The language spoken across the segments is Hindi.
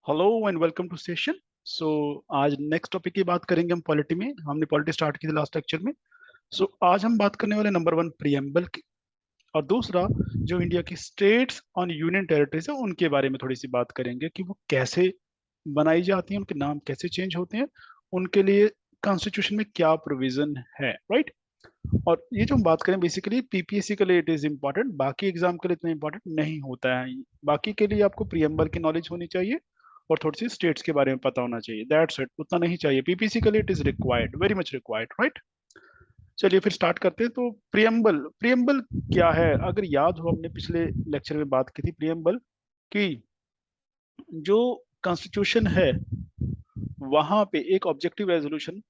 Hello and welcome to session. So आज नेक्स्ट टॉपिक की बात करेंगे हम पॉलिटी में। हमने पॉलिटी स्टार्ट की थी लास्ट लेक्चर में। आज हम बात करने वाले नंबर वन प्रियम्बल की, और दूसरा जो इंडिया की स्टेट्स और यूनियन टेरिटरीज है उनके बारे में थोड़ी सी बात करेंगे कि वो कैसे बनाई जाती हैं, उनके नाम कैसे चेंज होते हैं, उनके लिए कॉन्स्टिट्यूशन में क्या प्रोविजन है, राइट। और ये जो हम बात करें बेसिकली पीपीएससी के लिए इट इज इम्पोर्टेंट, बाकी एग्जाम के लिए इतना इम्पोर्टेंट नहीं होता है। बाकी के लिए आपको प्रियम्बल की नॉलेज होनी चाहिए और थोड़ी सी स्टेट्स के बारे में पता होना चाहिए, दैट्स इट। उतना नहीं चाहिए, पीपीएससी के लिए it is required, very much required, right. चलिए फिर स्टार्ट करते हैं। तो प्रियम्बल प्रियम्बल क्या है? अगर याद हो, हमने पिछले लेक्चर में बात की थी प्रियम्बल की। जो कॉन्स्टिट्यूशन है वहां पे एक ऑब्जेक्टिव रेजोल्यूशन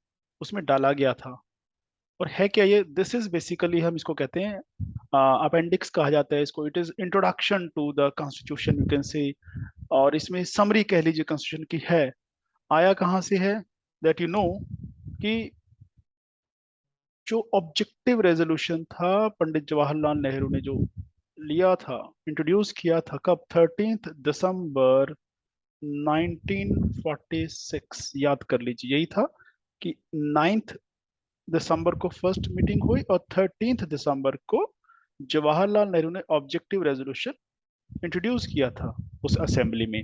उसमें डाला गया था। और है क्या ये? दिस इज बेसिकली, हम इसको कहते हैं अपेंडिक्स कहा जाता है इसको। It is introduction to the constitution, you can say. और इसमें समरी कह लीजिए कॉन्स्टिट्यूशन की है। आया कहाँ से है? दैट यू नो कि जो ऑब्जेक्टिव रेजोल्यूशन था पंडित जवाहरलाल नेहरू ने जो लिया था, इंट्रोड्यूस किया था, कब? 13 दिसंबर 1946, याद कर लीजिए। यही था कि 9 दिसंबर को फर्स्ट मीटिंग हुई और 13 दिसंबर को जवाहरलाल नेहरू ने ऑब्जेक्टिव रेजोल्यूशन इंट्रोड्यूस किया था उस असेंबली में।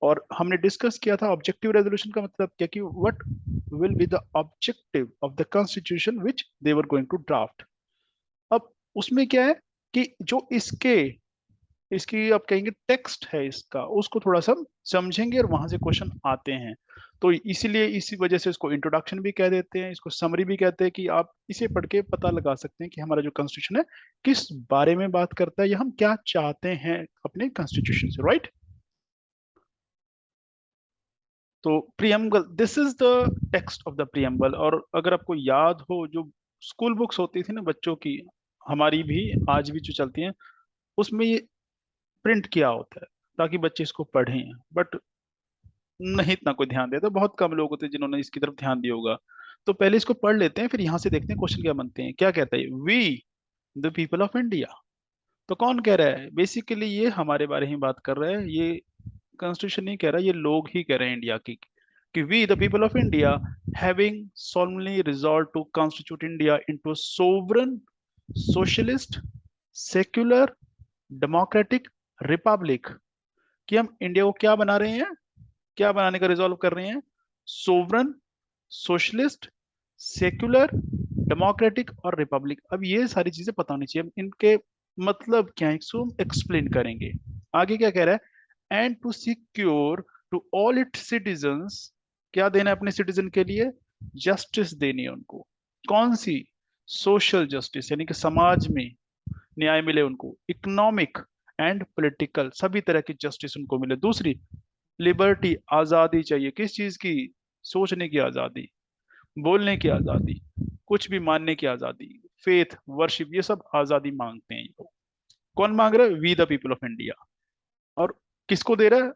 और हमने डिस्कस किया था ऑब्जेक्टिव रेजोल्यूशन का मतलब क्या, कि what will be the objective of the constitution which they were going to draft. अब उसमें क्या है कि जो इसके इसकी आप कहेंगे टेक्स्ट है इसका, उसको थोड़ा सा हम समझेंगे और वहां से क्वेश्चन आते हैं। तो इसीलिए इसी वजह से इसको इंट्रोडक्शन भी कह देते हैं, इसको समरी भी कहते हैं, कि आप इसे पढ़ के पता लगा सकते हैं कि हमारा जो कॉन्स्टिट्यूशन है किस बारे में बात करता है या हम क्या चाहते हैं अपने कॉन्स्टिट्यूशन से, राइट। तो preamble, this is the text of the preamble. और अगर आपको याद हो, जो स्कूल बुक्स होती थी ना बच्चों की, हमारी भी आज भी जो चलती हैं, उसमें ये प्रिंट किया होता है ताकि बच्चे इसको पढ़ें। बट नहीं इतना कोई ध्यान देता, बहुत कम लोग होते हैं जिन्होंने इसकी तरफ ध्यान दिया होगा। तो पहले इसको पढ़ लेते हैं, फिर यहाँ से देखते हैं क्वेश्चन क्या बनते हैं। क्या कहता है? We the people of India. तो कौन कह रहा है? बेसिकली ये हमारे बारे में बात कर रहा है। ये कॉन्स्टिट्यूशन नहीं कह रहा, ये लोग ही कह रहे हैं इंडिया की, कि we the people of India having solemnly resolved to constitute India into a sovereign socialist secular democratic republic। कि हम इंडिया को क्या बना रहे हैं, क्या बनाने का रिजॉल्व कर रहे हैं? सोवरन, सोशलिस्ट, सेक्युलर, डेमोक्रेटिक और रिपब्लिक। अब ये सारी चीजें पता होनी चाहिए, इनके मतलब क्या है इसको हम एक्सप्लेन करेंगे। आगे क्या कह रहा है? And to secure to all its citizens. क्या देना है अपने सिटीजन के लिए? जस्टिस देनी है उनको। कौन सी? सोशल जस्टिस, यानी कि समाज में न्याय मिले उनको। इकोनॉमिक एंड पॉलिटिकल, सभी तरह की जस्टिस उनको मिले। दूसरी, लिबर्टी, आजादी चाहिए। किस चीज की? सोचने की आजादी, बोलने की आजादी, कुछ भी मानने की आजादी, फेथ, वर्शिप, ये सब आजादी मांगते हैं ये लोग। कौन मांग रहा है? We the people of India. और किसको दे रहा है?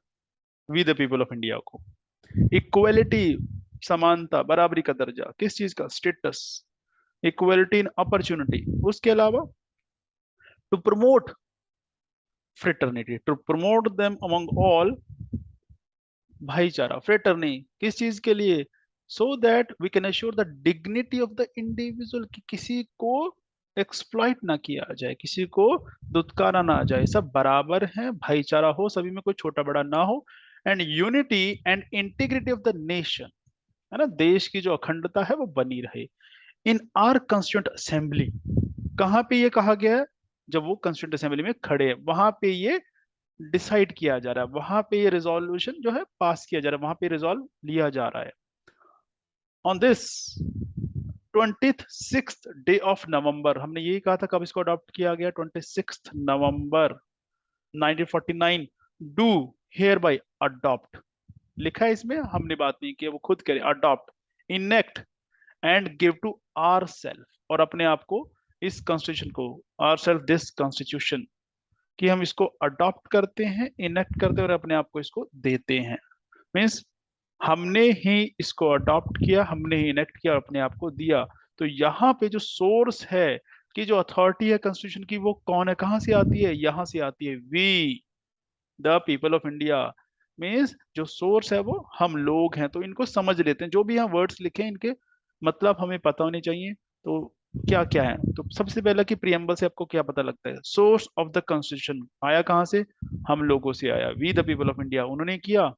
We the people of India को। इक्वलिटी, समानता, बराबरी का दर्जा। किस चीज का? Status, equality in opportunity. उसके अलावा to promote fraternity, to promote them among all, भाईचारा, फ्रेटरनी। किस चीज के लिए? So that we can assure the dignity of the individual, कि किसी को एक्सप्लॉइट ना किया जाए, किसी को दुत्कारा ना जाए, सब बराबर हैं, भाईचारा हो सभी में, कोई छोटा बड़ा ना हो। And unity and integrity of the nation, है ना, देश की जो अखंडता है वो बनी रहे। इन आर कंस्टिट्यूंट असेंबली, कहाँ पे ये कहा गया है? जब वो कंस्टिट्यूंट असेंबली में खड़े हैं वहां पे ये डिसाइड किया जा रहा है, वहां पे ये रिजोल्यूशन जो है पास किया जा रहा है, वहां पे रिजॉल्व लिया जा रहा है। On this 26th day of November, हमने यही कहा था कब इसको अडॉप्ट किया गया? 26 नवंबर 1949। डू हेयर बाई अडॉप्ट, लिखा है इसमें, हमने बात नहीं की, वो खुद करे adopt, enact and give to our self, और अपने आप को, इस कॉन्स्टिट्यूशन को, आर सेल्फ दिस कॉन्स्टिट्यूशन, कि हम इसको अडॉप्ट करते हैं, इनेक्ट करते हैं और अपने आप को इसको देते हैं। मीन्स हमने ही इसको अडॉप्ट किया, हमने ही इनेक्ट किया और अपने आप को दिया। तो यहाँ पे जो सोर्स है, कि जो अथॉरिटी है कॉन्स्टिट्यूशन की, वो कौन है, कहाँ से आती है? यहाँ से आती है, we the people of India. Means जो सोर्स है वो हम लोग हैं, तो इनको समझ लेते हैं। जो भी यहाँ वर्ड्स लिखे हैं इनके मतलब हमें पता होने चाहिए। तो क्या क्या है, तो सबसे पहला कि प्रियम्बल से आपको क्या पता लगता है? सोर्स ऑफ द कॉन्स्टिट्यूशन आया कहाँ से? हम लोगों से आया, we the people of India, उन्होंने किया।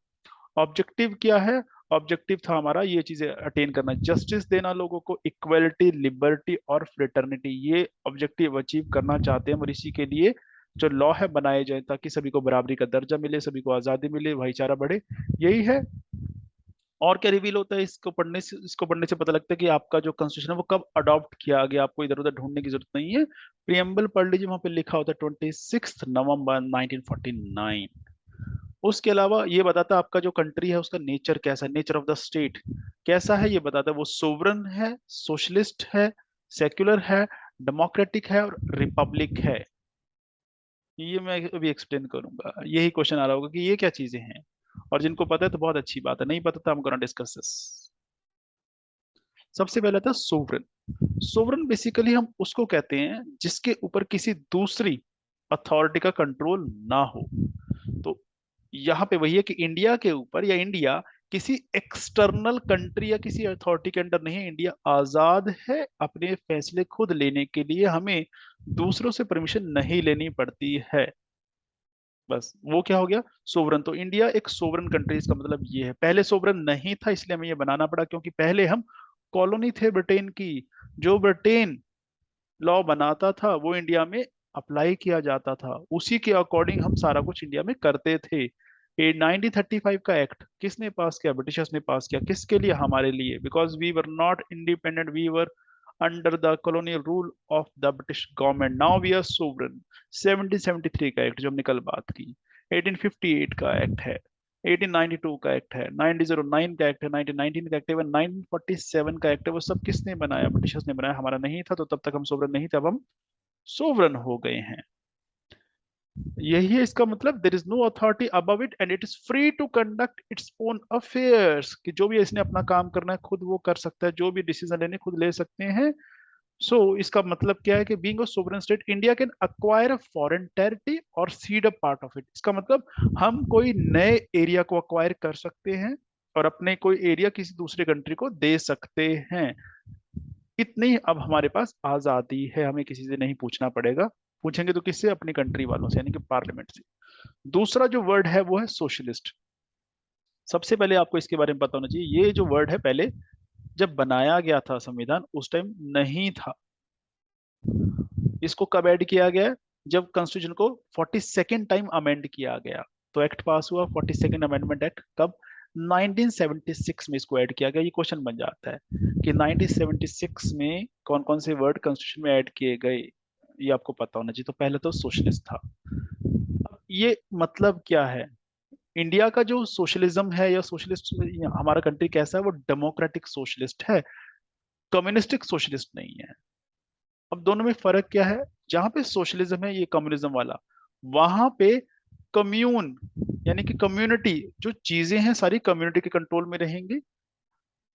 ऑब्जेक्टिव क्या है? ऑब्जेक्टिव था हमारा ये चीजें अटेन करना, जस्टिस देना लोगों को, इक्वलिटी, लिबर्टी और फ्रेटर्निटी, ये ऑब्जेक्टिव अचीव करना चाहते हैं। और इसी के लिए जो लॉ है बनाए जाए ताकि सभी को बराबरी का दर्जा मिले, सभी को आजादी मिले, भाईचारा बढ़े, यही है। और क्या रिवील होता है इसको पढ़ने से पता लगता है कि आपका जो कॉन्स्टिट्यूशन है वो कब अडॉप्ट किया गया, आपको इधर उधर ढूंढने की जरूरत नहीं है। प्रियम्बल पढ़ लीजिए, वहां पे लिखा होता है 26 नवंबर 1949। उसके अलावा ये बताता है आपका जो कंट्री है उसका नेचर कैसा है, नेचर ऑफ द स्टेट कैसा है, ये बताता है। वो सोवरन है, सोशलिस्ट है, सेक्युलर है, डेमोक्रेटिक है और रिपब्लिक है। ये मैं अभी एक्सप्लेन करूंगा, यही क्वेश्चन आ रहा होगा कि ये क्या चीजें हैं। और जिनको पता है तो बहुत अच्छी बात है, नहीं पता तो हम गोना डिस्कस दिस। सबसे पहला था सोवरन। सोवरन बेसिकली हम उसको कहते हैं जिसके ऊपर किसी दूसरी अथॉरिटी का कंट्रोल ना हो। तो यहाँ पे वही है कि इंडिया के ऊपर या इंडिया किसी एक्सटर्नल कंट्री या किसी अथॉरिटी के अंडर नहीं है। इंडिया आजाद है अपने फैसले खुद लेने के लिए, हमें दूसरों से परमिशन नहीं लेनी पड़ती है। बस वो क्या हो गया? सोवरन। तो इंडिया एक सोवरन कंट्री, इसका मतलब ये है। पहले सोवरन नहीं था इसलिए हमें ये बनाना पड़ा, क्योंकि पहले हम कॉलोनी थे ब्रिटेन की। जो ब्रिटेन लॉ बनाता था वो इंडिया में अप्लाई किया जाता था, उसी के अकॉर्डिंग हम सारा कुछ इंडिया में करते थे। ये 1935 का एक्ट किसने पास किया? ब्रिटिशर्स ने पास किया। किसके लिए? हमारे लिए, because we were not independent, we were under the colonial rule of the British government, now we are sovereign. 1773 का एक्ट जो हमने कल बात की, 1858 का एक्ट है, 1892 का एक्ट है, 1909 का एक्ट है, 1919 का एक्ट है, 1947 का एक्ट है। वो सब किसने बनाया? ब्रिटिशर्स ने बनाया, हमारा नहीं था। तो तब तक हम सोवरन नहीं थे, अब हम सोवरन हो गए हैं। यही है इसका मतलब, there is no authority above it and it is free to conduct its own affairs, कि जो भी इसने अपना काम करना है खुद वो कर सकता है, जो भी डिसीजन लेने खुद ले सकते हैं। इसका मतलब क्या है कि being a sovereign state India can acquire a foreign territory और cede a part of it. इसका मतलब हम कोई नए एरिया को अक्वायर कर सकते हैं और अपने कोई एरिया किसी दूसरे कंट्री को दे सकते हैं। इतनी अब हमारे पास आजादी है, हमें किसी से नहीं पूछना पड़ेगा। पूछेंगे तो किससे? अपनी कंट्री वालों से, यानी कि पार्लियामेंट से। दूसरा जो वर्ड है वो है सोशलिस्ट। सबसे पहले आपको इसके बारे में पता होना चाहिए, ये जो वर्ड है पहले जब बनाया गया था संविधान उस टाइम नहीं था। इसको कब ऐड किया गया? जब कॉन्स्टिट्यूशन को 42nd टाइम अमेंड किया गया। तो एक्ट पास हुआ 42nd अमेंडमेंट एक्ट कब? 1976 में इसको ऐड किया गया। ये क्वेश्चन बन जाता है कि 1976 में कौन कौन से वर्ड कॉन्स्टिट्यूशन में ऐड किए गए, ये आपको पता होना चाहिए। तो पहले तो सोशलिस्ट था। अब ये मतलब क्या है? इंडिया का जो सोशलिज्म है या सोशलिस्ट, हमारा कंट्री कैसा है? वो डेमोक्रेटिक सोशलिस्ट है, कम्युनिस्टिक सोशलिस्ट नहीं है। अब दोनों में फर्क क्या है? जहां पे सोशलिज्म है, ये कम्युनिज्म वाला, वहां पे कम्यून यानी कि कम्युनिटी, जो चीजें हैं सारी कम्युनिटी के कंट्रोल में रहेंगी,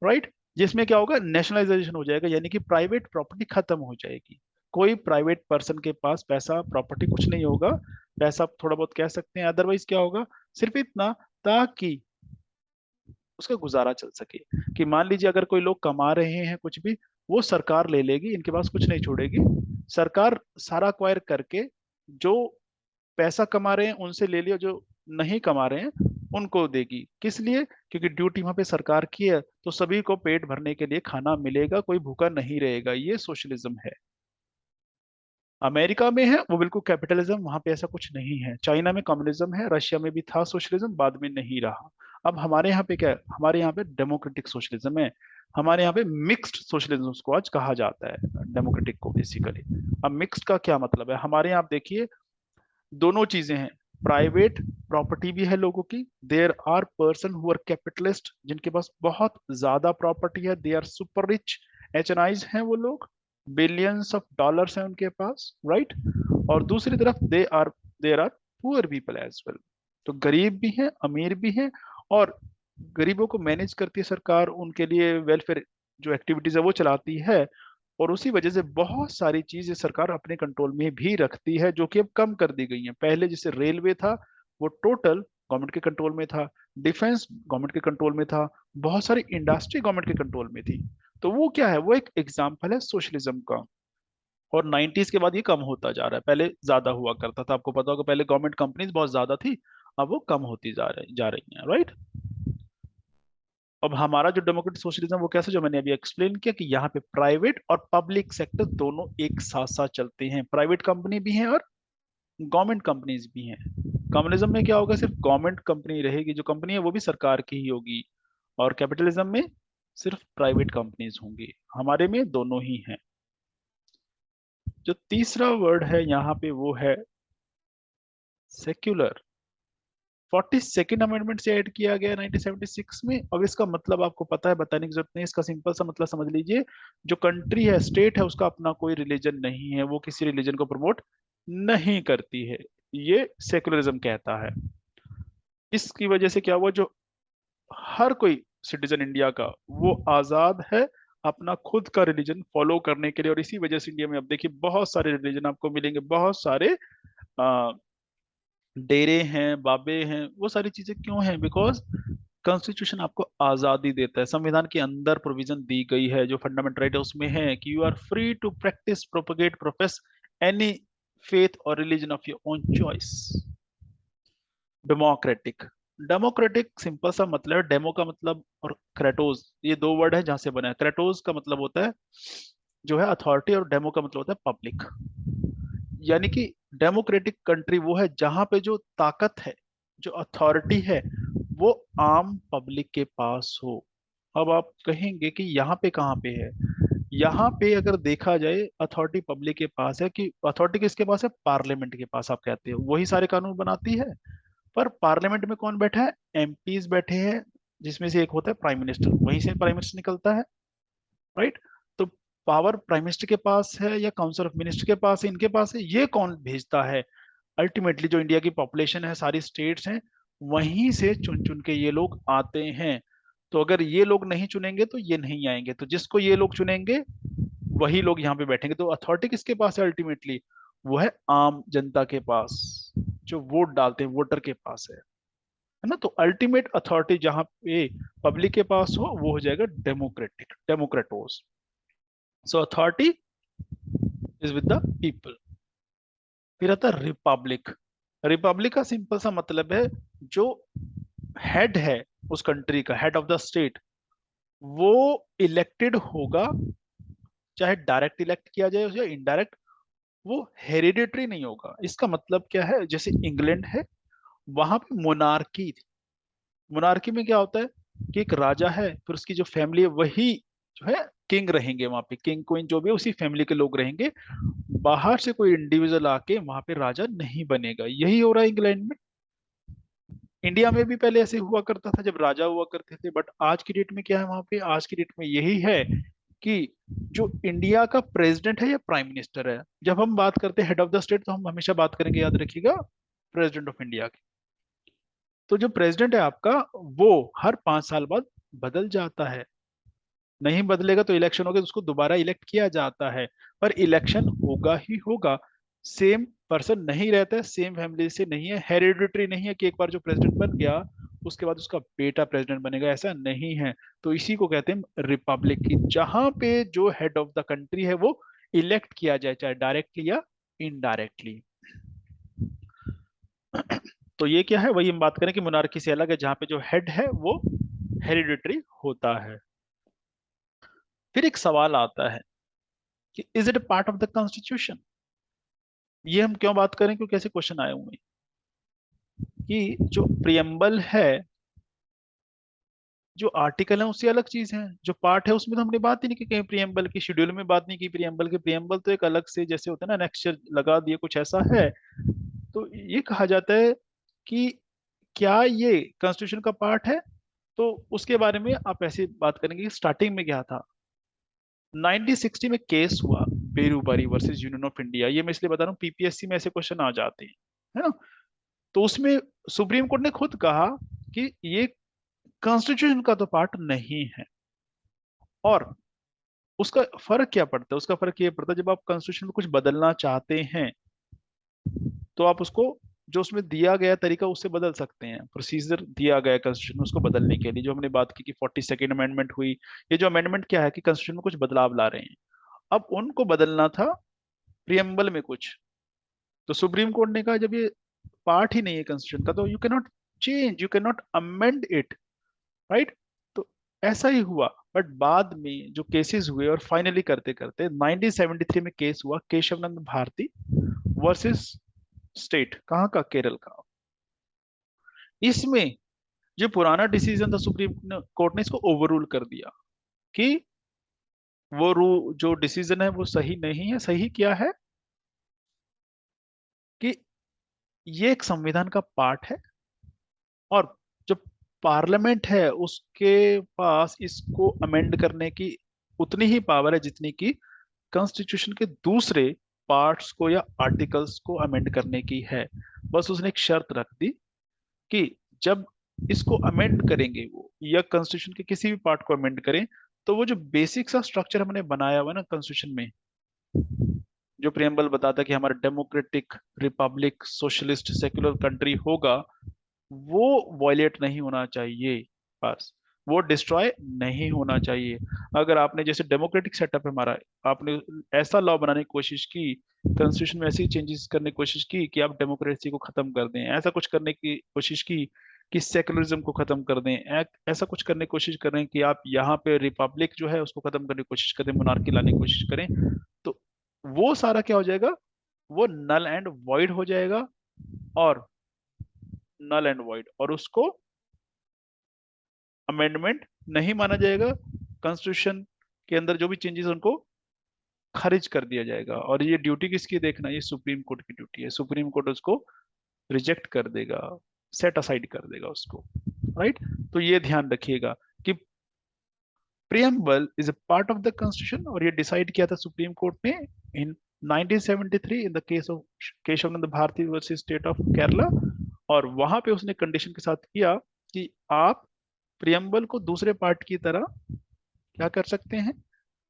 राइट। जिसमें क्या होगा? नेशनलाइजेशन हो जाएगा, यानी कि प्राइवेट प्रॉपर्टी खत्म हो जाएगी। कोई प्राइवेट पर्सन के पास पैसा प्रॉपर्टी कुछ नहीं होगा। पैसा थोड़ा बहुत कह सकते हैं, अदरवाइज क्या होगा? सिर्फ इतना, ताकि उसका गुजारा चल सके। कि मान लीजिए अगर कोई लोग कमा रहे हैं कुछ भी, वो सरकार ले लेगी, इनके पास कुछ नहीं छोड़ेगी। सरकार सारा अक्वायर करके जो पैसा कमा रहे हैं उनसे ले लिया, जो नहीं कमा रहे हैं उनको देगी। किस लिए? क्योंकि ड्यूटी वहां पे सरकार की है, तो सभी को पेट भरने के लिए खाना मिलेगा, कोई भूखा नहीं रहेगा। ये सोशलिज्म है। अमेरिका में है वो बिल्कुल कैपिटलिज्म, वहां पे ऐसा कुछ नहीं है। चाइना में कम्युनिज्म है, रशिया में भी था सोशलिज्म, बाद में नहीं रहा। अब हमारे यहाँ पे क्या है? हमारे यहाँ पे डेमोक्रेटिक सोशलिज्म है। हमारे यहाँ पे मिक्स्ड सोशलिज्म उसको आज कहा जाता है, डेमोक्रेटिक को बेसिकली। अब मिक्स्ड का क्या मतलब है? हमारे यहाँ आप देखिए, दोनों चीजें हैं। प्राइवेट प्रॉपर्टी भी है लोगों की, there are person who are capitalist, जिनके पास बहुत ज्यादा प्रॉपर्टी है, they are super rich, HNIs हैं वो लोग, बिलियंस ऑफ डॉलर्स हैं उनके पास, राइट। और दूसरी तरफ there are poor people as well. तो गरीब भी हैं, अमीर भी हैं। और गरीबों को मैनेज करती है सरकार, उनके लिए वेलफेयर जो एक्टिविटीज है वो चलाती है। और उसी वजह से बहुत सारी चीजें सरकार अपने कंट्रोल में भी रखती है, जो कि अब कम कर दी गई है। पहले जैसे रेलवे था, वो टोटल गवर्नमेंट के कंट्रोल में था, डिफेंस गवर्नमेंट के कंट्रोल में था, बहुत सारी इंडस्ट्री गवर्नमेंट के कंट्रोल में थी। तो वो क्या है, वो एक एग्जाम्पल है सोशलिज्म का। और 90s के बाद ये कम होता जा रहा है, पहले ज्यादा हुआ करता था, आपको पता होगा पहले गवर्नमेंट कंपनीज बहुत ज्यादा थी, अब वो कम होती जा रही हैं, राइट। अब हमारा जो डेमोक्रेटिक सोशलिज्म वो कैसे, जो मैंने अभी एक्सप्लेन किया कि यहाँ पे प्राइवेट और पब्लिक सेक्टर दोनों एक साथ साथ चलते हैं, प्राइवेट कंपनी भी हैं और गवर्नमेंट कंपनीज भी हैं। कम्युनिज्म में क्या होगा, सिर्फ गवर्नमेंट कंपनी रहेगी, जो कंपनी है वो भी सरकार की ही होगी, और कैपिटलिज्म में सिर्फ प्राइवेट कंपनीज होंगी। हमारे में दोनों ही हैं। जो तीसरा वर्ड है यहाँ पे वो है सेक्युलर। 42nd अमेंडमेंट से ऐड किया गया 1976 में। अब इसका मतलब आपको पता है, बताने की जरूरत नहीं, इसका सिंपल सा मतलब समझ लीजिए, जो कंट्री है, स्टेट है, उसका अपना कोई रिलीजन नहीं है, वो किसी रिलीजन को प्रमोट नहीं करती है, ये सेकुलरिज्म कहता है। इसकी वजह से क्या हुआ, जो हर कोई सिटीजन इंडिया का वो आजाद है अपना खुद का रिलीजन फॉलो करने के लिए। और इसी वजह से इंडिया में अब देखिए बहुत सारे रिलीजन आपको मिलेंगे, बहुत सारे डेरे हैं, बाबे हैं, वो सारी चीजें क्यों हैं, बिकॉज कॉन्स्टिट्यूशन आपको आजादी देता है, संविधान के अंदर प्रोविजन दी गई है, जो फंडामेंटल राइट है उसमें है कि you are free to practise, propagate, profess any faith और religion of your own choice. Democratic, democratic simple सा मतलब है, डेमो का मतलब और क्रेटोज, ये दो वर्ड है जहां से बना है। क्रेटोज का मतलब होता है जो है अथॉरिटी, और डेमो का मतलब होता है पब्लिक। यानी कि डेमोक्रेटिक कंट्री वो है जहां पे जो ताकत है, जो अथॉरिटी है, वो आम पब्लिक के पास हो। अब आप कहेंगे कि यहाँ पे कहाँ पे है, यहाँ पे अगर देखा जाए अथॉरिटी पब्लिक के पास है, कि अथॉरिटी किसके पास है, पार्लियामेंट के पास। आप कहते हो वही सारे कानून बनाती है, पर पार्लियामेंट में कौन बैठा है, एमपीज बैठे हैं, जिसमें से एक होता है प्राइम मिनिस्टर, वहीं से प्राइम मिनिस्टर निकलता है, राइट। तो पावर प्राइम मिनिस्टर के पास है या काउंसिल ऑफ मिनिस्टर के पास है, इनके पास है, ये कौन भेजता है, अल्टीमेटली जो इंडिया की पॉपुलेशन है, सारी स्टेट्स हैं, वहीं से चुन चुन के ये लोग आते हैं। तो अगर ये लोग नहीं चुनेंगे तो ये नहीं आएंगे, तो जिसको ये लोग चुनेंगे वही लोग यहाँ पे बैठेंगे। तो अथॉरिटी किसके पास है अल्टीमेटली, वो है आम जनता के पास, जो वोट डालते हैं वोटर के पास है ना। तो अल्टीमेट अथॉरिटी जहां पे पब्लिक के पास हो वो हो जाएगा डेमोक्रेटिक, डेमोक्रेटोस। So authority is with the people. फिर आता है रिपब्लिक। रिपब्लिक का सिंपल सा मतलब है, जो हेड है उस कंट्री का, हेड ऑफ द स्टेट, वो इलेक्टेड होगा, चाहे डायरेक्ट इलेक्ट किया जाए या इनडायरेक्ट, वो हेरिडिटरी नहीं होगा। इसका मतलब क्या है, जैसे इंग्लैंड है, वहां पे मोनार्की थी। मोनार्की में क्या होता है कि एक राजा है, फिर उसकी जो फैमिली है वही जो है किंग रहेंगे, वहां पे किंग क्वीन जो भी है उसी फैमिली के लोग रहेंगे, बाहर से कोई इंडिविजुअल आके वहां पे राजा नहीं बनेगा। यही हो रहा है इंग्लैंड में। इंडिया में भी पहले ऐसे हुआ करता था जब राजा हुआ करते थे, बट आज की डेट में क्या है, वहां पे आज की डेट में यही है कि जो इंडिया का प्रेसिडेंट है या प्राइम मिनिस्टर है, जब हम बात करते हैं हेड ऑफ द स्टेट तो हम हमेशा बात करेंगे, याद रखिएगा, प्रेसिडेंट ऑफ इंडिया की। तो जो प्रेसिडेंट है आपका, वो हर 5 साल बाद बदल जाता है, नहीं बदलेगा तो इलेक्शन होगा तो उसको दोबारा इलेक्ट किया जाता है, पर इलेक्शन होगा ही होगा। सेम पर्सन नहीं रहता है, सेम फैमिली से नहीं है, हेरिडिटरी नहीं है कि एक बार जो प्रेसिडेंट बन गया उसके बाद उसका बेटा प्रेसिडेंट बनेगा, ऐसा नहीं है। तो इसी को कहते हैं रिपब्लिक की, जहां पे जो हेड ऑफ द कंट्री है वो इलेक्ट किया जाए, चाहे डायरेक्टली या इनडायरेक्टली। तो ये क्या है, वही हम बात करें कि मोनार्की से अलग है, जहां पे जो हेड है वो हेरिडिटरी होता है। फिर एक सवाल आता है कि is it a part of the constitution. ये हम क्यों बात करें, क्योंकि ऐसे क्वेश्चन आए हुए हैं कि जो प्रियम्बल है, जो आर्टिकल है उससे अलग चीज है, जो पार्ट है उसमें तो हमने बात ही नहीं की, कहीं प्रियम्बल की शेड्यूल में बात नहीं की प्रियम्बल के। प्रियम्बल तो एक अलग से जैसे होता है ना, नेक्स्ट लगा दिए, कुछ ऐसा है। तो ये कहा जाता है कि क्या ये कॉन्स्टिट्यूशन का पार्ट है, तो उसके बारे में आप ऐसे बात करेंगे कि स्टार्टिंग में क्या था। 1960 में केस हुआ, Berubari versus union of India, ये मैं इसलिए बता रहा हूँ पीपीएससी में ऐसे क्वेश्चन आ जाते हैं, है ना। तो उसमें सुप्रीम कोर्ट ने खुद कहा कि ये कॉन्स्टिट्यूशन का तो पार्ट नहीं है। और उसका फर्क क्या पड़ता है, उसका फर्क ये पड़ता है, जब आप कॉन्स्टिट्यूशन में कुछ बदलना चाहते हैं तो आप उसको जो उसमें दिया गया तरीका उससे बदल सकते हैं, प्रोसीजर दिया गया कॉन्स्टिट्यूशन में उसको बदलने के लिए, जो हमने बात की कि 42nd अमेंडमेंट हुई। ये जो अमेंडमेंट क्या है कि कॉन्स्टिट्यूशन में कुछ बदलाव ला रहे हैं, अब उनको बदलना था प्रियम्बल में कुछ। तो सुप्रीम कोर्ट ने कहा जब ये पार्ट ही नहीं है कॉन्स्टिट्यूशन का तो you can not change, you can not amend it, right. तो ऐसा ही हुआ। बट बाद में जो केसेस हुए और फाइनली करते करते 1973 में केस हुआ केशवनंद भारती वर्सेस स्टेट, कहाँ का, केरल का। इसमें जो पुराना डिसीजन था सुप्रीम कोर्ट ने इसको ओवररूल कर दिया कि वो रू जो डिसीजन है वो सही नहीं है। सही क्या है कि ये एक संविधान का पार्ट है, और जो पार्लियामेंट है उसके पास इसको अमेंड करने की उतनी ही पावर है जितनी कि कॉन्स्टिट्यूशन के दूसरे पार्ट्स को या आर्टिकल्स को अमेंड करने की है। बस उसने एक शर्त रख दी कि जब इसको अमेंड करेंगे वो, या कॉन्स्टिट्यूशन के किसी भी पार्ट को अमेंड करें, तो वो जो बेसिक सा स्ट्रक्चर हमने बनाया हुआ है ना कॉन्स्टिट्यूशन में, जो प्रियम्बल बताता है कि हमारा democratic Republic socialist secular country होगा, वो वॉयलेट नहीं होना चाहिए। बस वो डिस्ट्रॉय नहीं होना चाहिए। अगर आपने जैसे डेमोक्रेटिक सेटअप है हमारा, आपने ऐसा लॉ बनाने की कोशिश की, कॉन्स्टिट्यूशन में ऐसी चेंजेस करने की कोशिश की कि आप डेमोक्रेसी को खत्म कर दें, ऐसा कुछ करने की कोशिश की कि सेकुलरिज्म को खत्म कर दें, ऐसा कुछ करने की कोशिश करें कि आप यहाँ पे रिपब्लिक जो है उसको खत्म करने की कोशिश करें, मोनार्की लाने की कोशिश करें, तो वो सारा क्या हो जाएगा, वो नल एंड वॉइड हो जाएगा। और नल एंड वॉइड, और उसको अमेंडमेंट नहीं माना जाएगा। कॉन्स्टिट्यूशन के अंदर जो भी चेंजेस उनको खारिज कर दिया जाएगा। और ये ड्यूटी किसकी देखना, ये सुप्रीम कोर्ट की ड्यूटी है। सुप्रीम कोर्ट उसको रिजेक्ट कर देगा, सेट असाइड कर देगा उसको, राइट। तो ये ध्यान रखिएगा कि preamble is a part of the constitution, और ये डिसाइड किया था सुप्रीम कोर्ट ने in 1973 in the case of Kesavananda Bharati versus state of Kerala. और वहां पे उसने कंडीशन के साथ किया कि आप प्रियम्बल को दूसरे पार्ट की तरह क्या कर सकते हैं,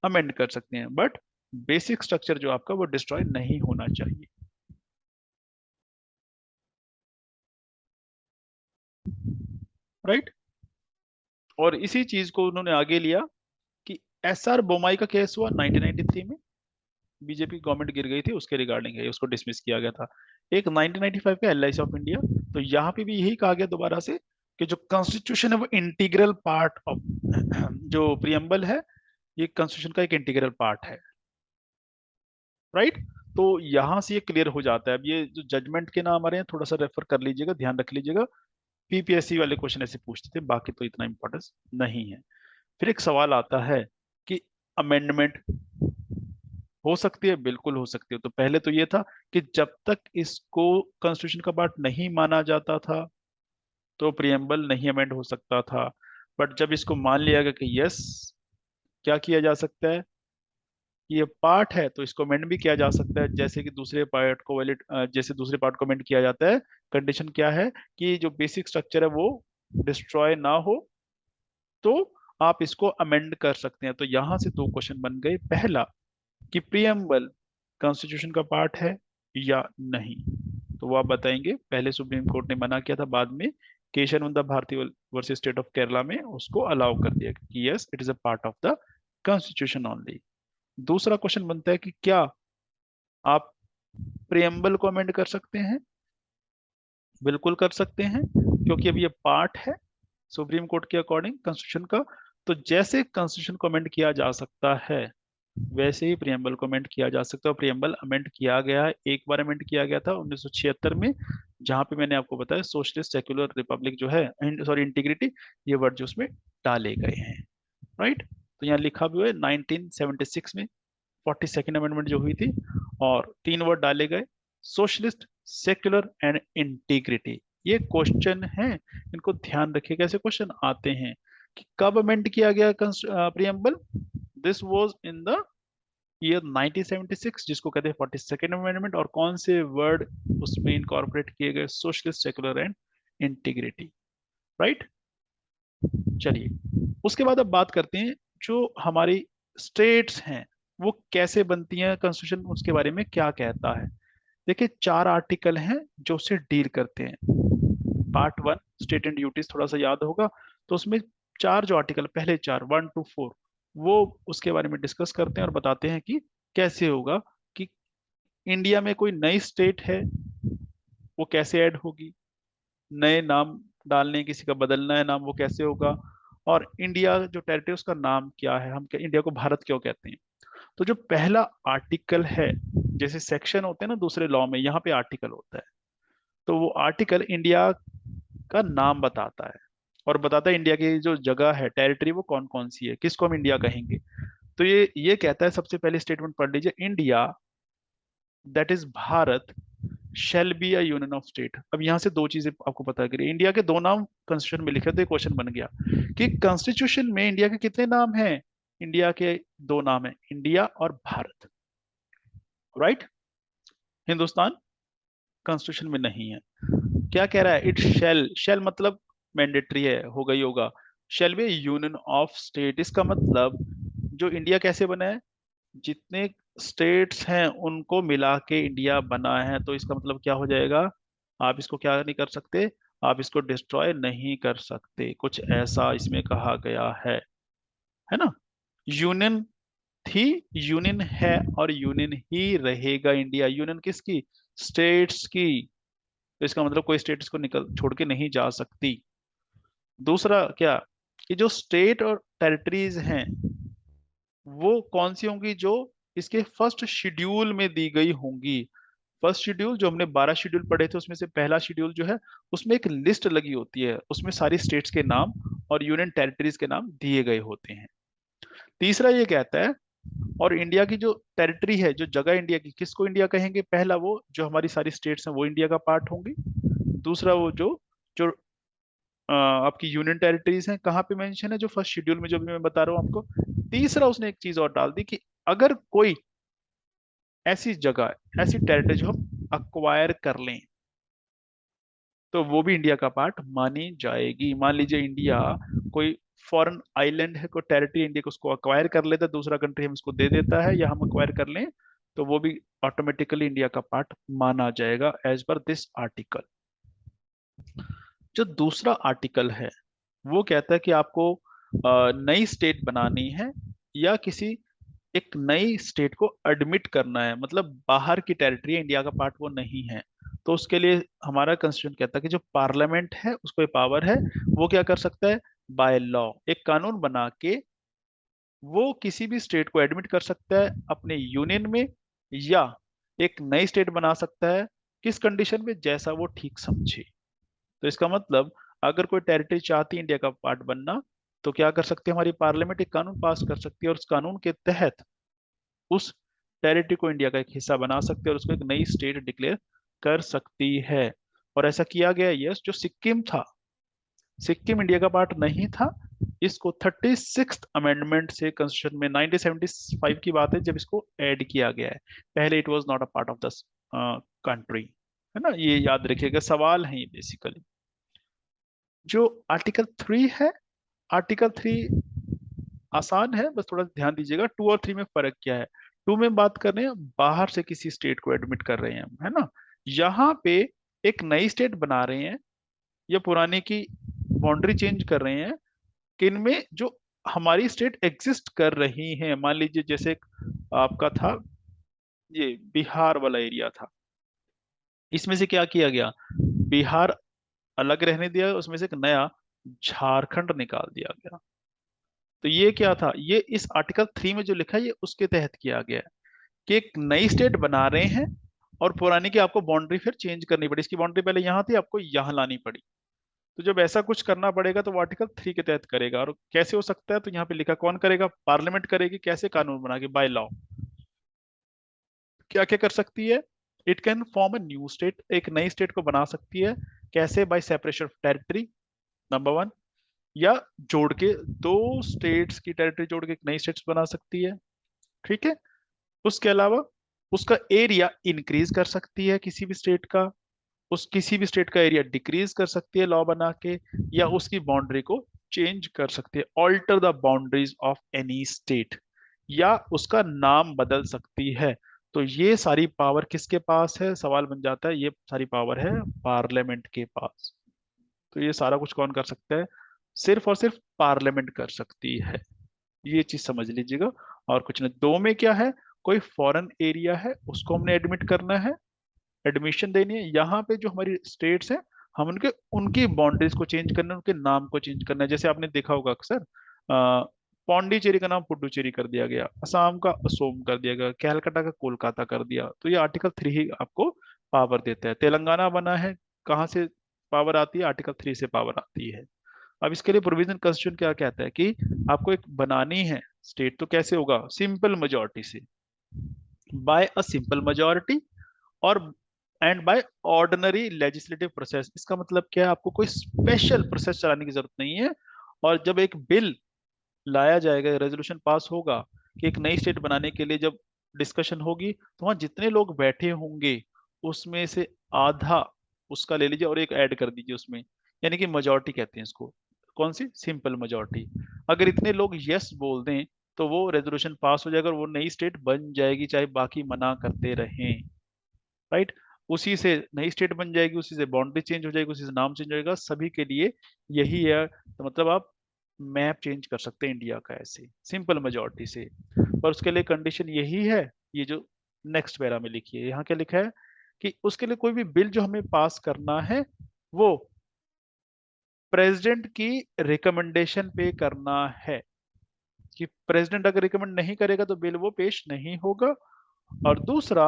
अमेंड कर सकते हैं, बट बेसिक स्ट्रक्चर जो आपका वो डिस्ट्रॉय नहीं होना चाहिए, राइट। और इसी चीज को उन्होंने आगे लिया कि एसआर बोमाई का केस हुआ 1993 में, बीजेपी गवर्नमेंट गिर गई थी उसके रिगार्डिंग है, उसको डिसमिस किया गया था। एक 1995 का एलआईसी ऑफ इंडिया, तो यहाँ पे भी यही कहा गया दोबारा से कि जो कॉन्स्टिट्यूशन है वो इंटीग्रल पार्ट ऑफ जो प्रियम्बल है, ये कॉन्स्टिट्यूशन का एक इंटीग्रल पार्ट है, राइट। तो यहां से ये क्लियर हो जाता है। अब ये जो जजमेंट के नाम आ रहे हैं थोड़ा सा रेफर कर लीजिएगा, ध्यान रख लीजिएगा। पीपीएससी वाले क्वेश्चन ऐसे पूछते थे, बाकी तो इतना इंपॉर्टेंस नहीं है। फिर एक सवाल आता है कि अमेंडमेंट हो सकती है, बिल्कुल हो सकती है। तो पहले तो ये था कि जब तक इसको कॉन्स्टिट्यूशन का पार्ट नहीं माना जाता था तो प्रियम्बल नहीं अमेंड हो सकता था। बट जब इसको मान लिया गया कि यस, क्या किया जा सकता है, ये पार्ट है, तो इसको अमेंड भी किया जा सकता है, जैसे कि दूसरे पार्ट को वैलिड, जैसे दूसरे पार्ट को अमेंड किया जाता है। कंडीशन क्या है कि जो बेसिक स्ट्रक्चर है वो डिस्ट्रॉय ना हो, तो आप इसको अमेंड कर सकते हैं। तो यहां से दो क्वेश्चन बन गए। पहला कि प्रियम्बल कॉन्स्टिट्यूशन का पार्ट है या नहीं, तो वो आप बताएंगे। पहले सुप्रीम कोर्ट ने मना किया था, बाद में Kesavananda Bharati versus state of Kerala में उसको अलाउ कर दिया कि yes it is a part of the constitution only. दूसरा क्वेश्चन बनता है कि क्या आप प्रियम्बल को अमेंड कर सकते हैं, बिल्कुल कर सकते हैं, क्योंकि अब ये पार्ट है सुप्रीम कोर्ट के अकॉर्डिंग कॉन्स्टिट्यूशन का। तो जैसे कॉन्स्टिट्यूशन को अमेंड किया जा सकता है वैसे ही प्रियम्बल को अमेंड किया जा सकता है। प्रियम्बल अमेंड किया गया है, एक बार अमेंड किया गया था 1976 में, जहां पे मैंने आपको बताया सोशलिस्ट सेक्युलर रिपब्लिक जो है, सॉरी इंटीग्रिटी, ये वर्ड जो उसमें डाले गए हैं, राइट। तो यहाँ लिखा भी हुआ है 1976 में 42nd अमेंडमेंट जो हुई थी, और तीन वर्ड डाले गए, सोशलिस्ट सेक्युलर एंड इंटीग्रिटी। ये क्वेश्चन है, इनको ध्यान रखिए कैसे क्वेश्चन आते हैं कि कब अमेंड किया गया preamble. This was in the year 1976, जिसको कहते हैं 42nd अमेंडमेंट, और कौन से वर्ड उसमें इनकॉर्पोरेट किए गए, socialist secular and integrity, right. चलिए उसके बाद अब बात करते हैं जो हमारी स्टेट्स हैं वो कैसे बनती हैं, कॉन्स्टिट्यूशन उसके बारे में क्या कहता है। देखिए 4 आर्टिकल हैं जो उससे डील करते हैं। पार्ट 1 स्टेट एंड ड्यूटीज थोड़ा सा याद होगा, तो उसमें 4 जो आर्टिकल, पहले 4 1 to 4, वो उसके बारे में डिस्कस करते हैं और बताते हैं कि कैसे होगा कि इंडिया में कोई नई स्टेट है वो कैसे ऐड होगी, नए नाम डालने, किसी का बदलना है नाम, वो कैसे होगा, और इंडिया जो टेरिटरी उसका नाम क्या है, हम इंडिया को भारत क्यों कहते हैं। तो जो पहला आर्टिकल है, जैसे सेक्शन होते हैं ना दूसरे लॉ में, यहाँ पे आर्टिकल होता है, तो वो आर्टिकल इंडिया का नाम बताता है और बताता है इंडिया की जो जगह है, टेरिटरी, वो कौन कौन सी है, किसको हम इंडिया कहेंगे। तो ये कहता है, सबसे पहले स्टेटमेंट पढ़ लीजिए, India that is Bharat shall be a union of state. अब यहाँ से दो चीजें आपको पता करिए, इंडिया के दो नाम कॉन्स्टिट्यूशन में लिखे, तो क्वेश्चन बन गया कि कॉन्स्टिट्यूशन में इंडिया के कितने नाम हैं। इंडिया के दो नाम है, इंडिया और भारत, राइट। हिंदुस्तान कॉन्स्टिट्यूशन में नहीं है। क्या कह रहा है, इट शेल, शेल मतलब मैंडेटरी है, हो गई होगा, shall be union of state, इसका मतलब जो इंडिया कैसे बना है, जितने स्टेट्स हैं उनको मिला के इंडिया बना है, तो इसका मतलब क्या हो जाएगा, आप इसको क्या नहीं कर सकते, आप इसको डिस्ट्रॉय नहीं कर सकते, कुछ ऐसा इसमें कहा गया है ना। यूनियन थी, यूनियन है, और यूनियन ही रहेगा इंडिया, यूनियन किसकी, स्टेट्स की, तो इसका मतलब कोई स्टेट्स को निकल छोड़ के नहीं जा सकती। दूसरा क्या, कि जो स्टेट और टेरिटरीज हैं वो कौन सी होंगी, जो इसके फर्स्ट शेड्यूल में दी गई होंगी। फर्स्ट शेड्यूल जो हमने 12 शेड्यूल पढ़े थे, उसमें से पहला शेड्यूल जो है, उसमें एक लिस्ट लगी होती है, उसमें सारी स्टेट्स के नाम और यूनियन टेरिटरीज के नाम दिए गए होते हैं। तीसरा ये कहता है, और इंडिया की जो टेरिटरी है, जो जगह इंडिया की, किसको इंडिया कहेंगे, पहला वो जो हमारी सारी स्टेट्स हैं वो इंडिया का पार्ट होंगी। दूसरा वो जो जो आपकी यूनियन टेरिटरीज हैं, कहाँ पे मेंशन है, जो फर्स्ट शेड्यूल में जो भी मैं बता रहा हूँ आपको। तीसरा उसने एक चीज और डाल दी कि अगर कोई ऐसी जगह, ऐसी टेरिटरी जो हम अक्वायर कर लें, तो वो भी इंडिया का पार्ट मानी जाएगी। मान लीजिए इंडिया कोई फॉरेन आइलैंड है, कोई टेरिटरी इंडिया को उसको अक्वायर कर लेता है, दूसरा कंट्री हम उसको दे देता है, या हम अक्वायर कर लें, तो वो भी ऑटोमेटिकली इंडिया का पार्ट माना जाएगा एज पर दिस आर्टिकल। जो दूसरा आर्टिकल है वो कहता है कि आपको नई स्टेट बनानी है, या किसी एक नई स्टेट को एडमिट करना है, मतलब बाहर की टेरिटरी है, इंडिया का पार्ट वो नहीं है, तो उसके लिए हमारा कॉन्स्टिट्यूशन कहता है कि जो पार्लियामेंट है उसको ये पावर है, वो क्या कर सकता है, बाय लॉ एक कानून बना के वो किसी भी स्टेट को एडमिट कर सकता है अपने यूनियन में, या एक नई स्टेट बना सकता है, किस कंडीशन में, जैसा वो ठीक समझे। तो इसका मतलब अगर कोई टेरिटरी चाहती है इंडिया का पार्ट बनना, तो क्या कर सकती है, हमारी पार्लियामेंट एक कानून पास कर सकती है, और उस कानून के तहत उस टेरिटरी को इंडिया का एक हिस्सा बना सकती है और उसको एक नई स्टेट डिक्लेयर कर सकती है। और ऐसा किया गया, यस, जो सिक्किम था, सिक्किम इंडिया का पार्ट नहीं था, इसको 36th अमेंडमेंट से कॉन्स्टिट्यूशन में 1975 की बात है जब इसको ऐड किया गया है। पहले it was not a part of the country, है ना, ये याद रखिएगा, सवाल है ये बेसिकली। जो आर्टिकल 3 है, आर्टिकल 3 आसान है, बस थोड़ा ध्यान दीजिएगा। 2 और 3 में फर्क क्या है, 2 में बात कर रहे हैं बाहर से किसी स्टेट को एडमिट कर रहे हैं हम, है ना। यहाँ पे एक नई स्टेट बना रहे हैं या पुराने की बाउंड्री चेंज कर रहे हैं, कि इनमें जो हमारी स्टेट एग्जिस्ट कर रही है, मान लीजिए जैसे एक आपका था ये बिहार वाला एरिया था, इसमें से क्या किया गया, बिहार अलग रहने दिया, उसमें से एक नया झारखंड निकाल दिया गया। तो ये क्या था, ये इस आर्टिकल 3 में जो लिखा है ये उसके तहत किया गया है, कि एक नई स्टेट बना रहे हैं और पुरानी की आपको बाउंड्री फिर चेंज करनी पड़ी, इसकी बाउंड्री पहले यहाँ थी, आपको यहाँ लानी पड़ी। तो जब ऐसा कुछ करना पड़ेगा तो वो आर्टिकल 3 के तहत करेगा, और कैसे हो सकता है, तो यहाँ पे लिखा कौन करेगा, पार्लियामेंट करेगी, कैसे, कानून बना के, बाय लॉ। क्या क्या कर सकती है, it can form a new state, एक नई स्टेट को बना सकती है, कैसे, bye separation of territory, number 1, या जोड़ के दो स्टेट्स की टेरिटरी जोड़ के एक नई स्टेट्स बना सकती है, ठीक है। उसके अलावा उसका एरिया इंक्रीज कर सकती है किसी भी स्टेट का, उस किसी भी स्टेट का एरिया डिक्रीज कर सकती है लॉ बना के, या उसकी बाउंड्री को चेंज कर सकती है, alter the boundaries of any state, या उसका नाम बदल सकती है। तो ये सारी पावर किसके पास है, सवाल बन जाता है, ये सारी पावर है पार्लियामेंट के पास। तो ये सारा कुछ कौन कर सकता है, सिर्फ और सिर्फ पार्लियामेंट कर सकती है, ये चीज समझ लीजिएगा। और कुछ नहीं। दो में क्या है, कोई फॉरेन एरिया है उसको हमने एडमिट करना है, एडमिशन देनी है। यहाँ पे जो हमारी स्टेट्स हैं, हम उनके उनकी बाउंड्रीज को चेंज करना है, उनके नाम को चेंज करना है। जैसे आपने देखा होगा अक्सर पौंडीचेरी का नाम पुडुचेरी कर दिया गया, असम का असोम कर दिया गया, कैलकाटा का कोलकाता कर दिया। तो ये आर्टिकल 3 ही आपको पावर देता है। तेलंगाना बना है, कहाँ से पावर आती है, आर्टिकल 3 से पावर आती है। अब इसके लिए प्रोविजन कॉन्स्टिट्यूशन क्या कहता है कि आपको एक बनानी है स्टेट, तो कैसे होगा, सिंपल मेजोरिटी से, बाय अ सिंपल मेजोरिटी, और and by ordinary legislative process. इसका मतलब क्या है, आपको कोई स्पेशल प्रोसेस चलाने की जरूरत नहीं है। और जब एक बिल लाया जाएगा, रेजोल्यूशन पास होगा कि एक नई स्टेट बनाने के लिए, जब डिस्कशन होगी तो वहां जितने लोग बैठे होंगे उसमें से आधा उसका ले लीजिए और एक ऐड कर दीजिए उसमें, यानी कि मेजोरिटी कहते हैं इसको। कौन सी, सिंपल मेजोरिटी। अगर इतने लोग यस बोल दें तो वो रेजोल्यूशन पास हो जाएगा और वो नई स्टेट बन जाएगी, चाहे बाकी मना करते रहें। राइट। उसी से नई स्टेट बन जाएगी, उसी से बाउंड्री चेंज हो जाएगी, उसी से नाम चेंज होएगा, सभी के लिए यही है। तो मतलब आप मैप चेंज कर सकते हैं इंडिया का ऐसे सिंपल मेजोरिटी से। पर उसके लिए कंडीशन यही है, ये जो नेक्स्ट पैरा में लिखी है, यहाँ क्या लिखा है कि उसके लिए कोई भी बिल जो हमें पास करना है वो प्रेसिडेंट की रिकमेंडेशन पे करना है। कि प्रेसिडेंट अगर रिकमेंड नहीं करेगा तो बिल वो पेश नहीं होगा। और दूसरा,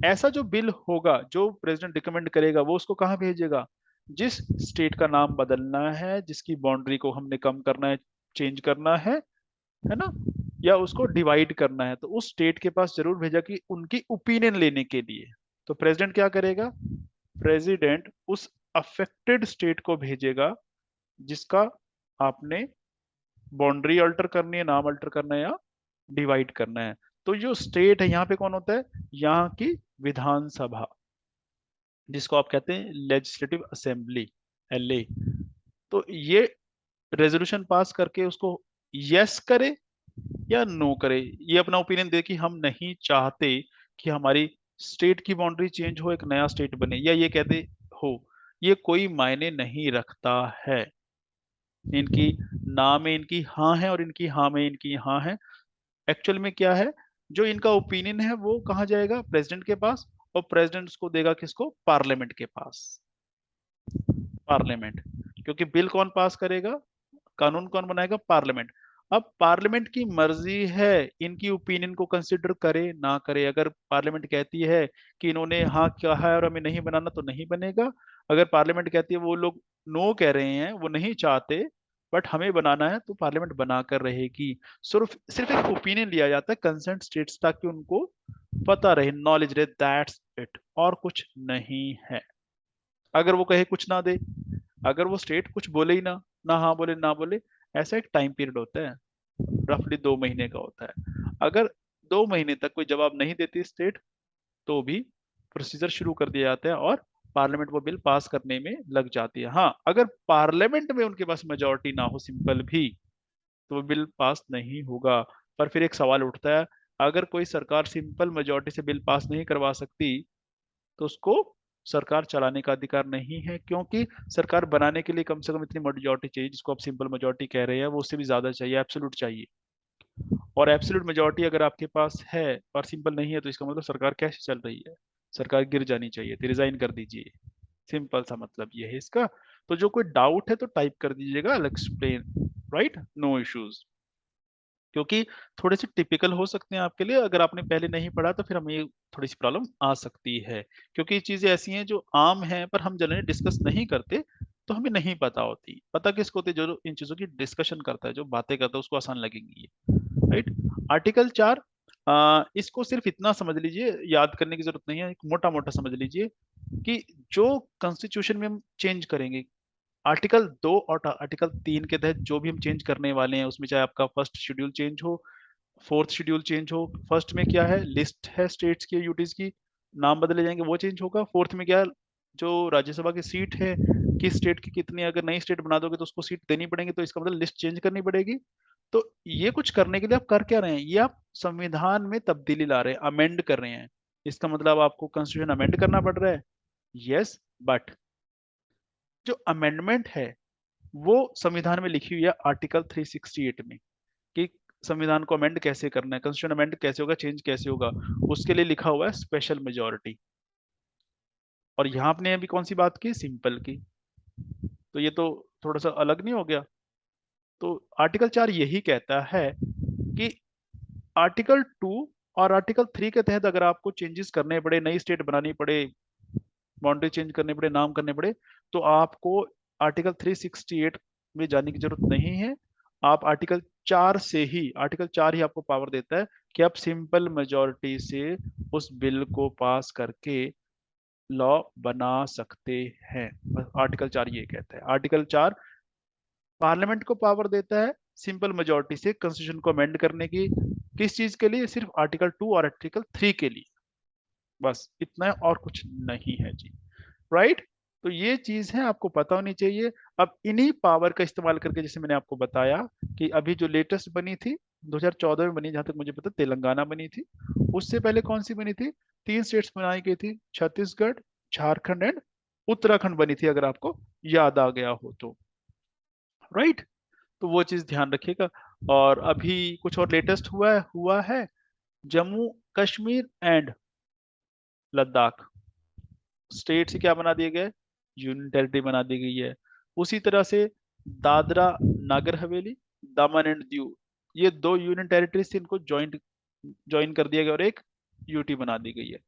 ऐसा जो बिल होगा जो प्रेसिडेंट रिकमेंड करेगा वो उसको कहाँ भेजेगा, जिस स्टेट का नाम बदलना है, जिसकी बाउंड्री को हमने कम करना है, चेंज करना है ना, या उसको डिवाइड करना है, तो उस स्टेट के पास जरूर भेजा कि उनकी ओपिनियन लेने के लिए। तो प्रेसिडेंट क्या करेगा, प्रेसिडेंट उस अफेक्टेड स्टेट को भेजेगा जिसका आपने बाउंड्री अल्टर करनी है, नाम अल्टर करना है या डिवाइड करना है। तो जो स्टेट है यहाँ पे कौन होता है, यहाँ की विधानसभा, जिसको आप कहते हैं लेजिस्लेटिव असेंबली, LA। तो ये रेजोल्यूशन पास करके उसको यस करे या नो करे, ये अपना ओपिनियन दे कि हम नहीं चाहते कि हमारी स्टेट की बाउंड्री चेंज हो, एक नया स्टेट बने, या ये कहते हो, ये कोई मायने नहीं रखता है। इनकी ना में इनकी हाँ है और इनकी हाँ में इनकी हाँ है। एक्चुअल में क्या है, जो इनका ओपिनियन है वो कहाँ जाएगा, प्रेसिडेंट के पास, और प्रेसिडेंट उसको देगा किसको, पार्लियामेंट के पास। पार्लियामेंट, क्योंकि बिल कौन पास करेगा, कानून कौन बनाएगा, पार्लियामेंट। अब पार्लियामेंट की मर्जी है इनकी ओपिनियन को कंसिडर करे ना करे। अगर पार्लियामेंट कहती है कि इन्होंने हाँ कहा है और हमें नहीं बनाना, तो नहीं बनेगा। अगर पार्लियामेंट कहती है वो लोग नो कह रहे हैं, वो नहीं चाहते बट हमें बनाना है, तो पार्लियामेंट बनाकर रहेगी। सिर्फ सिर्फ एक ओपिनियन लिया जाता है कंसर्न स्टेट्स, ताकि उनको पता रहे, नॉलेज रहे, दैट्स इट, और कुछ नहीं है। अगर वो कहे कुछ ना दे, अगर वो स्टेट कुछ बोले ही ना, ना हाँ बोले ना बोले, ऐसा एक टाइम पीरियड होता है, रफली 2 महीने का होता है। अगर 2 महीने तक कोई जवाब नहीं देती स्टेट, तो भी प्रोसीजर शुरू कर दिया जाता है और पार्लियामेंट वो बिल पास करने में लग जाती है। हाँ, अगर पार्लियामेंट में उनके पास मेजोरिटी ना हो सिंपल भी, तो वो बिल पास नहीं होगा। पर फिर एक सवाल उठता है, अगर कोई सरकार सिंपल मेजोरिटी से बिल पास नहीं करवा सकती, तो उसको सरकार चलाने का अधिकार नहीं है, क्योंकि सरकार बनाने के लिए कम से कम इतनी मेजोरिटी चाहिए, जिसको आप सिंपल मेजोरिटी कह रहे हैं, वो उससे भी ज्यादा चाहिए, एब्सोल्यूट चाहिए। और एब्सोल्यूट मेजोरिटी अगर आपके पास है और सिंपल नहीं है, तो इसका मतलब सरकार कैसे चल रही है, सरकार गिर जानी चाहिए थी, रिजाइन कर दीजिए। सिंपल सा मतलब ये है इसका। तो जो कोई डाउट है तो टाइप कर दीजिएगा, I explain, right, no issues. क्योंकि थोड़े से टिपिकल हो सकते हैं आपके लिए, अगर आपने पहले नहीं पढ़ा तो फिर हमें थोड़ी सी प्रॉब्लम आ सकती है। क्योंकि ये चीजें ऐसी हैं जो आम हैं पर हम जनरली डिस्कस नहीं करते, तो हमें नहीं पता होती। पता किसको होती है, जो इन चीजों की डिस्कशन करता है, जो बातें करता है, उसको आसान लगेंगी ये। राइट। आर्टिकल 4, इसको सिर्फ इतना समझ लीजिए, याद करने की जरूरत नहीं है, मोटा मोटा समझ लीजिए कि जो कॉन्स्टिट्यूशन में हम चेंज करेंगे, आर्टिकल 2 और आर्टिकल 3 के तहत जो भी हम चेंज करने वाले हैं, उसमें चाहे आपका फर्स्ट शेड्यूल चेंज हो, फोर्थ शेड्यूल चेंज हो। फर्स्ट में क्या है, लिस्ट है स्टेट्स की, यूटीज की, नाम बदले जाएंगे, वो चेंज होगा। फोर्थ में क्या है, जो राज्यसभा की सीट है, किस स्टेट की कितनी, अगर नई स्टेट बना दोगे तो उसको सीट देनी पड़ेगी, तो इसका मतलब लिस्ट चेंज करनी पड़ेगी। तो ये कुछ करने के लिए आप कर क्या रहे हैं, ये आप संविधान में तब्दीली ला रहे हैं, अमेंड कर रहे हैं। इसका मतलब आपको कॉन्स्टिट्यूशन अमेंड करना पड़ रहा है। यस, बट जो अमेंडमेंट है वो संविधान में लिखी हुई है आर्टिकल 368 में, कि संविधान को अमेंड कैसे करना है, कॉन्स्टिट्यूशन अमेंड कैसे होगा, चेंज कैसे होगा। उसके लिए लिखा हुआ है स्पेशल मेजोरिटी। और यहाँ आपने अभी कौन सी बात की, सिंपल की। तो ये तो थोड़ा सा अलग नहीं हो गया। तो आर्टिकल 4 यही कहता है कि आर्टिकल 2 और आर्टिकल 3 के तहत अगर आपको चेंजेस करने पड़े, नई स्टेट बनानी पड़े, बाउंड्री चेंज करने पड़े, नाम करने पड़े, तो आपको आर्टिकल 368 में जाने की जरूरत नहीं है। आप आर्टिकल 4 से ही, आर्टिकल 4 ही आपको पावर देता है कि आप सिंपल मेजोरिटी से उस बिल को पास करके लॉ बना सकते हैं। बस आर्टिकल 4 ये कहता है। आर्टिकल 4 पार्लियामेंट को पावर देता है सिंपल मेजोरिटी से कॉन्स्टिट्यूशन को अमेंड करने की। किस चीज के लिए, सिर्फ आर्टिकल 2 और आर्टिकल 3 के लिए, बस इतना है और कुछ नहीं है जी। राइट। तो ये चीज है, आपको पता होनी चाहिए। अब इन्हीं पावर का इस्तेमाल करके, जैसे मैंने आपको बताया कि अभी जो लेटेस्ट बनी थी 2014 में बनी, जहां तक मुझे पता तेलंगाना बनी थी। उससे पहले कौन सी बनी थी, 3 स्टेट्स बनाई गई थी, छत्तीसगढ़, झारखंड एंड उत्तराखंड बनी थी, अगर आपको याद आ गया हो तो। राइट। तो वो चीज ध्यान रखिएगा। और अभी कुछ और लेटेस्ट हुआ है, जम्मू कश्मीर एंड लद्दाख स्टेट से क्या बना दिया गया है, यूनियन टेरिटरी बना दी गई है। उसी तरह से दादरा नागर हवेली, दामन एंड दीव, ये 2 यूनियन टेरिटरीज थी, इनको ज्वाइंट ज्वाइन कर दिया गया और एक यूटी बना दी गई है।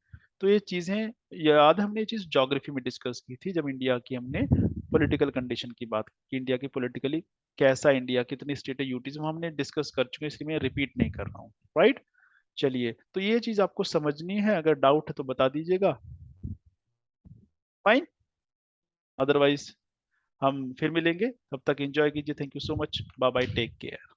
तो ये चीजें याद है, हमने ये चीज ज्योग्राफी में डिस्कस की थी जब इंडिया की हमने पॉलिटिकल कंडीशन की बात की, इंडिया की पॉलिटिकली कैसा इंडिया, कितनी स्टेट है, यूटीज हमने डिस्कस कर चुके हैं, इसलिए मैं रिपीट नहीं कर रहा हूँ। राइट। चलिए, तो ये चीज आपको समझनी है, अगर डाउट है तो बता दीजिएगा। फाइन। अदरवाइज हम फिर मिलेंगे, तब तक एंजॉय कीजिए। Thank you so much, bye bye, take care.